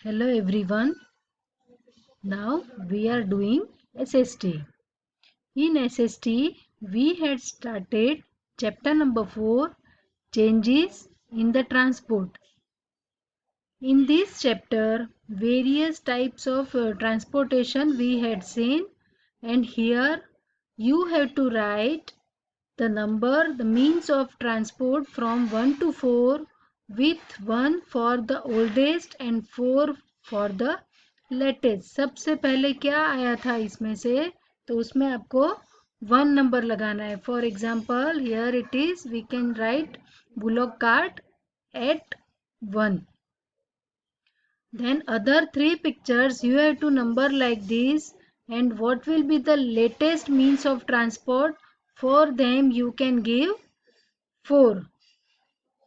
Hello everyone. Now we are doing SST. In SST, we had started chapter number 4, Changes in the Transport. In this chapter, various types of transportation we had seen, and here you have to write the number, the means of transport from 1 to 4, with 1 for the oldest and 4 for the latest. सबसे पहले क्या आया था इसमें से, तो उसमें आपको 1 नंबर लगाना है. For example here it is, we can write bullock cart at 1. Then other 3 pictures you have to number like this, and what will be the latest means of transport, for them you can give 4.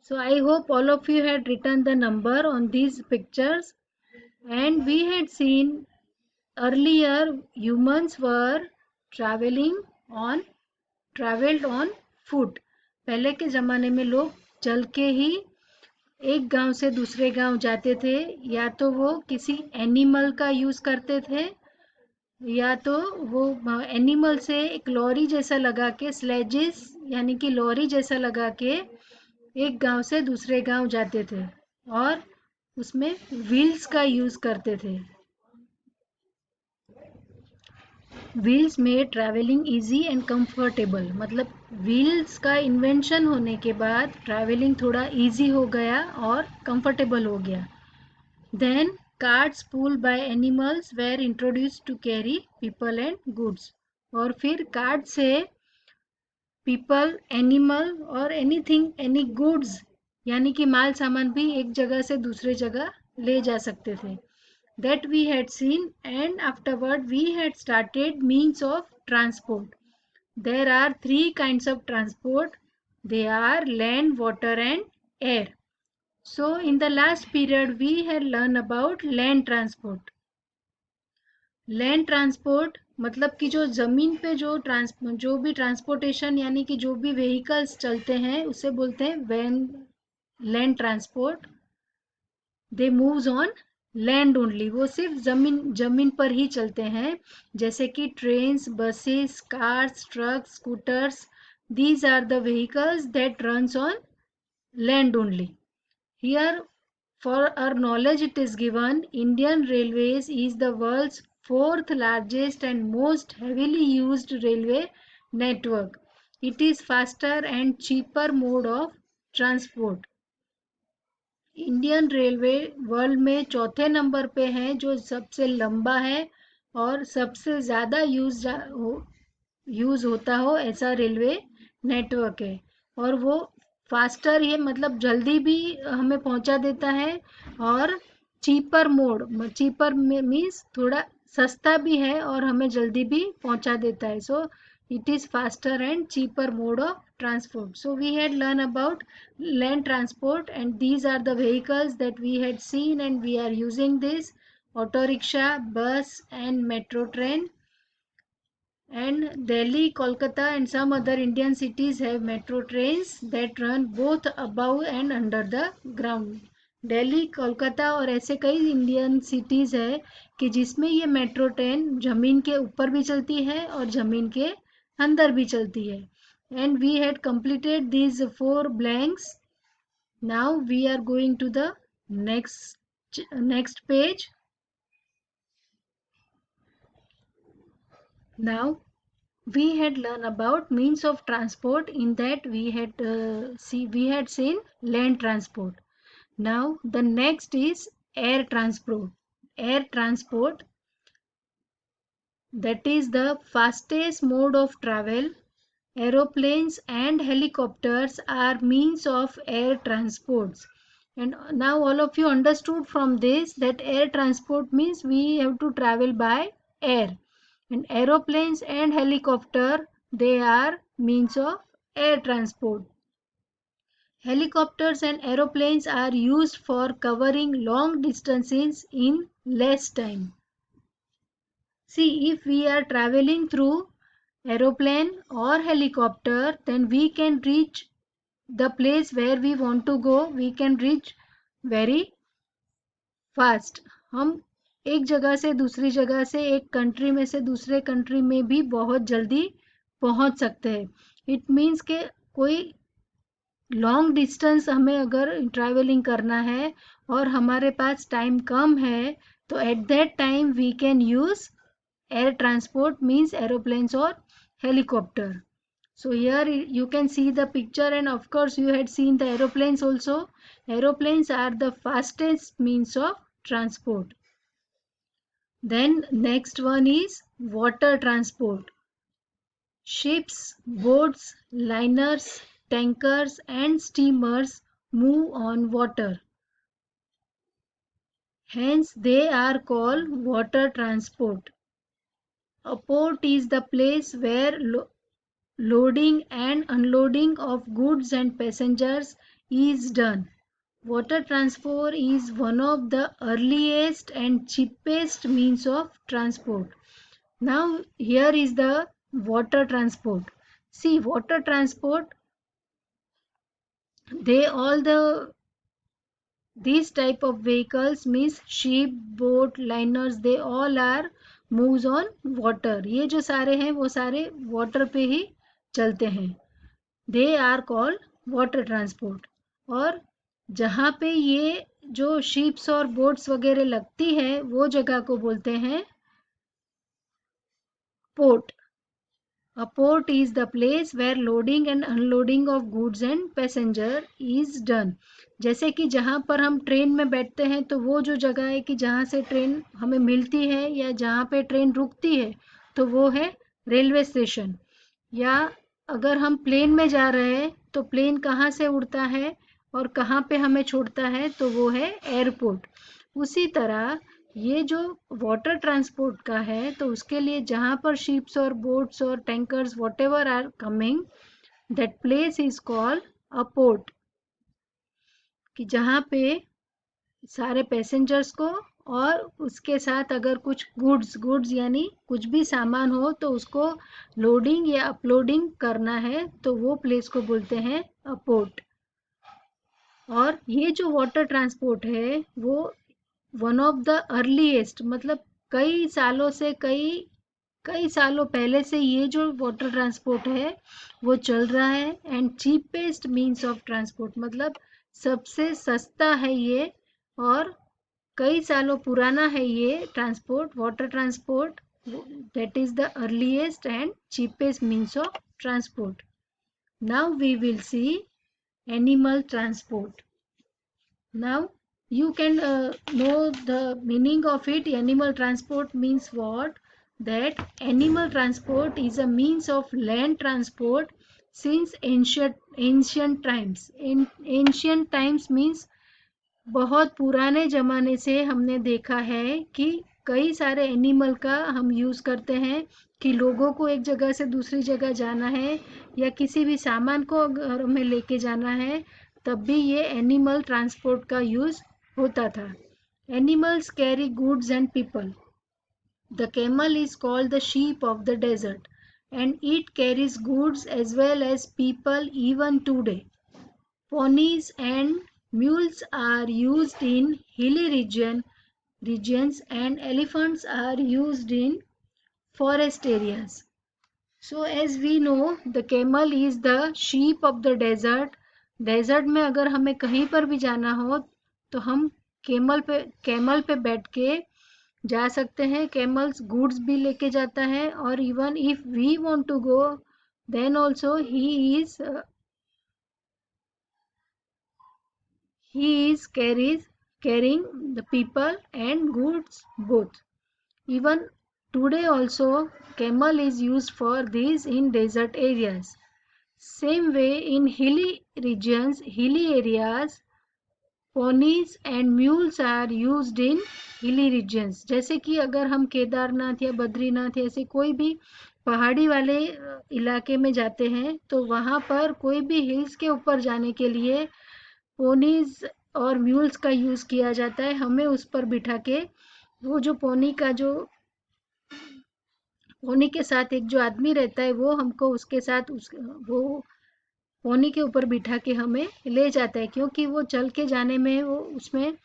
So I hope all of you had written the number on these pictures. And we had seen earlier humans were traveled on foot. पहले के ज़माने में लोग चल के ही एक गांव से दूसरे गांव जाते थे, या तो वो किसी एनिमल का यूज़ करते थे, या तो वो एनिमल से एक लॉरी जैसा लगा के, स्लेजेस यानी कि लॉरी जैसा लगा के एक गांव से दूसरे गांव जाते थे, और उसमें व्हील्स का यूज़ करते थे. Wheels made travelling easy and comfortable. मतलब व्हील्स का इन्वेंशन होने के बाद ट्रैवलिंग थोड़ा इजी हो गया और कंफर्टेबल हो गया. Then carts pulled by animals were introduced to carry people and goods. और फिर कार्ट से पीपल, एनिमल और एनीथिंग, एनी गुड्स यानी कि माल सामान भी एक जगह से दूसरे जगह ले जा सकते थे. That we had seen, and afterward we had started means of transport. There are 3 kinds of transport. They are land, water and air. So in the last period we had learned about land transport. Land transport मतलब कि जो ज़मीन पे जो भी transportation यानी कि जो भी व्हीकल्स चलते हैं उसे बोलते हैं वैन land transport. They moves on land only. वो सिर्फ जमीन पर ही चलते हैं, जैसे कि trains, buses, cars, trucks, scooters. These are the vehicles that runs on land only. Here for our knowledge it is given, Indian Railways is the world's 4th largest and most heavily used railway network. It is faster and cheaper mode of transport. Indian railway world में चौथे number पे है, जो सबसे लंबा है और सबसे ज़्यादा यूज़ होता हो ऐसा रेलवे नेटवर्क है. और वो फास्टर है, मतलब जल्दी भी हमें पहुंचा देता है, और चीपर मीन्स थोड़ा सस्ता भी है और हमें जल्दी भी पहुंचा देता है. सो it is faster and cheaper mode of transport. So we had learned about land transport, and these are the vehicles that we had seen and we are using this: auto rickshaw, bus and metro train. And Delhi, Kolkata and some other Indian cities have metro trains that run both above and under the ground. Delhi, Kolkata और ऐसे कई Indian cities है कि जिसमें ये metro train ज़मीन के ऊपर भी चलती है और ज़मीन के अंदर भी चलती है. And we had completed these 4 blanks. Now we are going to the next page. Now we had learned about means of transport. In that we had seen land transport. Now the next is air transport. Air transport, that is the fastest mode of travel. Aeroplanes and helicopters are means of air transports. And now all of you understood from this that air transport means we have to travel by air. And aeroplanes and helicopter, they are means of air transport. Helicopters and aeroplanes are used for covering long distances in less time. See, if we are traveling through aeroplane or helicopter, then we can reach the place where we want to go. We can reach very fast. हम एक जगह से दूसरी जगह से, एक country में से दूसरे कंट्री में भी बहुत जल्दी पहुंच सकते हैं। इट मीन्स के कोई लॉन्ग डिस्टेंस हमें अगर ट्रैवलिंग करना है और हमारे पास टाइम कम है, तो at that time we can use air transport, means aeroplanes or helicopter. So here you can see the picture, and of course you had seen the aeroplanes also. Aeroplanes are the fastest means of transport. Then next one is water transport. Ships, boats, liners, tankers and steamers move on water. Hence they are called water transport. A port is the place where loading and unloading of goods and passengers is done. Water transport is one of the earliest and cheapest means of transport. Now here is the water transport. See, water transport, they all the these type of vehicles means ship, boat, liners, they all are moves on water. ये जो सारे हैं वो सारे water पे ही चलते हैं. They are called water transport. और जहाँ पे ये जो शिप्स और बोट्स वगैरह लगती है वो जगह को बोलते हैं port. A port is the place where loading and unloading of goods and passenger is done. जैसे कि जहाँ पर हम ट्रेन में बैठते हैं तो वो जो जगह है कि जहाँ से ट्रेन हमें मिलती है या जहाँ पे ट्रेन रुकती है तो वो है रेलवे स्टेशन. या अगर हम प्लेन में जा रहे हैं तो प्लेन कहाँ से उड़ता है और कहाँ पे हमें छोड़ता है तो वो है एयरपोर्ट. उसी तरह ये जो वाटर ट्रांसपोर्ट का है तो उसके लिए जहाँ पर शिप्स और बोट्स और tankers whatever are coming, that place is called a port. कि जहाँ पे सारे पैसेंजर्स को और उसके साथ अगर कुछ गुड्स यानी कुछ भी सामान हो तो उसको लोडिंग या अपलोडिंग करना है तो वो प्लेस को बोलते हैं अ पोर्ट. और ये जो वाटर ट्रांसपोर्ट है वो वन ऑफ द अर्लीस्ट, मतलब कई सालों पहले से ये जो वाटर ट्रांसपोर्ट है वो चल रहा है. And cheapest means of transport, मतलब सबसे सस्ता है ये और कई सालों पुराना है ये transport. Water transport that is the earliest and cheapest means of transport. Now we will see animal transport. Now you can know the meaning of it. Animal transport means what? That animal transport is a means of land transport since ancient times. In ancient times means बहुत पुराने ज़माने से हमने देखा है कि कई सारे एनिमल का हम यूज़ करते हैं कि लोगों को एक जगह से दूसरी जगह जाना है या किसी भी सामान को घर में लेके जाना है तब भी ये एनिमल ट्रांसपोर्ट का यूज़ होता था. Animals carry goods and people. The camel is called the sheep of the desert and it carries goods as well as people even today. Ponies and mules are used in hilly regions and elephants are used in forest areas. So as we know, the camel is the sheep of the desert. Desert में अगर हमें कहीं पर भी जाना हो तो हम कैमल पे बैठ के जा सकते हैं. कैमल्स गुड्स भी लेके जाता है और even if we want to go then also he is carrying the people and goods both. Even today also camel is used for this in desert areas. Same way in hilly areas, ponies and mules are used in hilly regions. जैसे कि अगर हम केदारनाथ या बद्रीनाथ ऐसे कोई भी पहाड़ी वाले इलाके में जाते हैं तो वहाँ पर कोई भी हिल्स के ऊपर जाने के लिए पोनीज और म्यूल्स का यूज किया जाता है. हमें उस पर बिठा के वो जो पोनी के साथ एक जो आदमी रहता है वो हमको उसके साथ वो पोनी के ऊपर बिठा के हमें ले जाता है क्योंकि वो चल के जाने में वो उसमें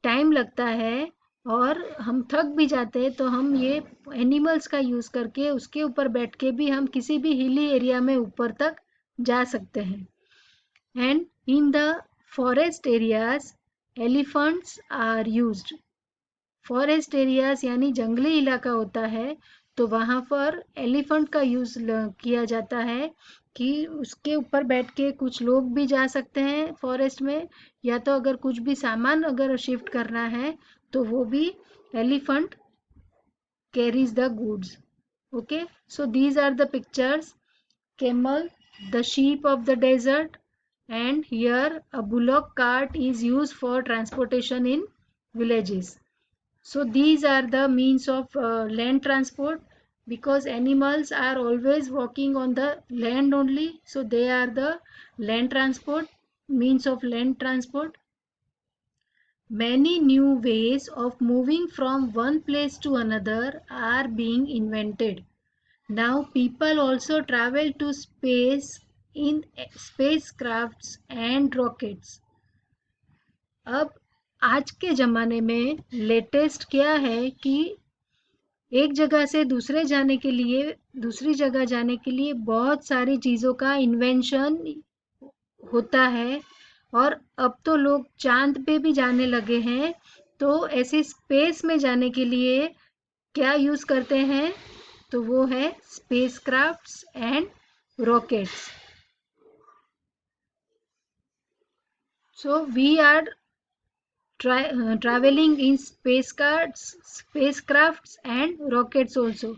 टाइम लगता है. और हम थक भी जाते हैं तो हम ये एनिमल्स का यूज़ करके उसके ऊपर बैठ के भी हम किसी भी हिली एरिया में ऊपर तक जा सकते हैं. And in the forest areas elephants are used. Forest areas यानी जंगली इलाका होता है तो वहाँ पर एलिफेंट का यूज़ किया जाता है कि उसके ऊपर बैठ के कुछ लोग भी जा सकते हैं फॉरेस्ट में, या तो अगर कुछ भी सामान अगर शिफ्ट करना है तो वो भी elephant carries the goods. Okay, so these are the pictures: camel, the sheep of the desert, and here a bullock cart is used for transportation in villages. So these are the means of land transport, because animals are always walking on the land only, so they are the land transport, means of land transport. Many new ways of moving from one place to another are being invented. Now people also travel to space in spacecrafts and rockets. अब आज के ज़माने में latest क्या है कि एक जगह से दूसरी जगह जाने के लिए बहुत सारी चीज़ों का इन्वेंशन होता है, और अब तो लोग चांद पे भी जाने लगे हैं. तो ऐसे स्पेस में जाने के लिए क्या यूज़ करते हैं, तो वो है spacecrafts and rockets. So we are traveling in spacecrafts and rockets also.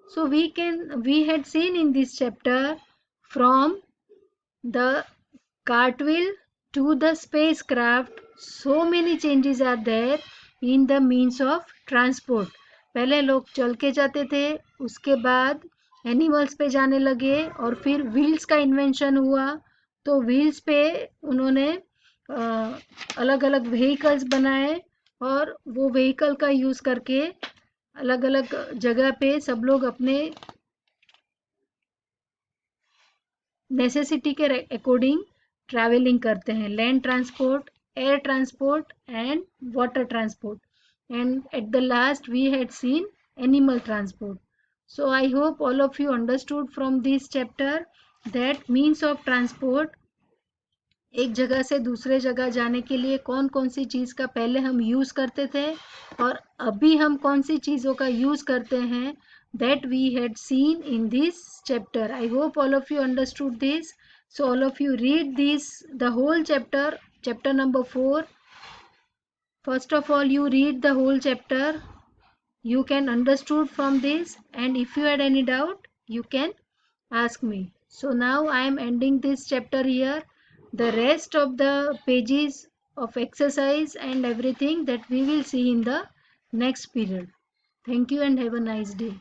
So we had seen in this chapter from the cartwheel to the spacecraft, so many changes are there in the means of transport. पहले लोग चल के जाते थे, उसके बाद animals पे जाने लगे, और फिर व्हील्स का इन्वेंशन हुआ. तो व्हील्स पे उन्होंने अलग अलग व्हीकल्स बनाए, और वो व्हीकल का यूज़ करके अलग अलग जगह पे सब लोग अपने नेसेसिटी के अकॉर्डिंग ट्रैवलिंग करते हैं. Land transport, air transport and water transport, and at the last we had seen animal transport. So I hope all of you understood from this chapter that means of transport, एक जगह से दूसरे जगह जाने के लिए कौन कौन सी चीज़ का पहले हम यूज़ करते थे और अभी हम कौन सी चीज़ों का यूज़ करते हैं, that we had seen in this chapter. I hope all of you understood this. So all of you read this, the whole chapter, chapter number 4. First of all, you read the whole chapter. You can understood from this, and if you had any doubt, you can ask me. So now I am ending this chapter here. The rest of the pages of exercise and everything that we will see in the next period. Thank you and have a nice day.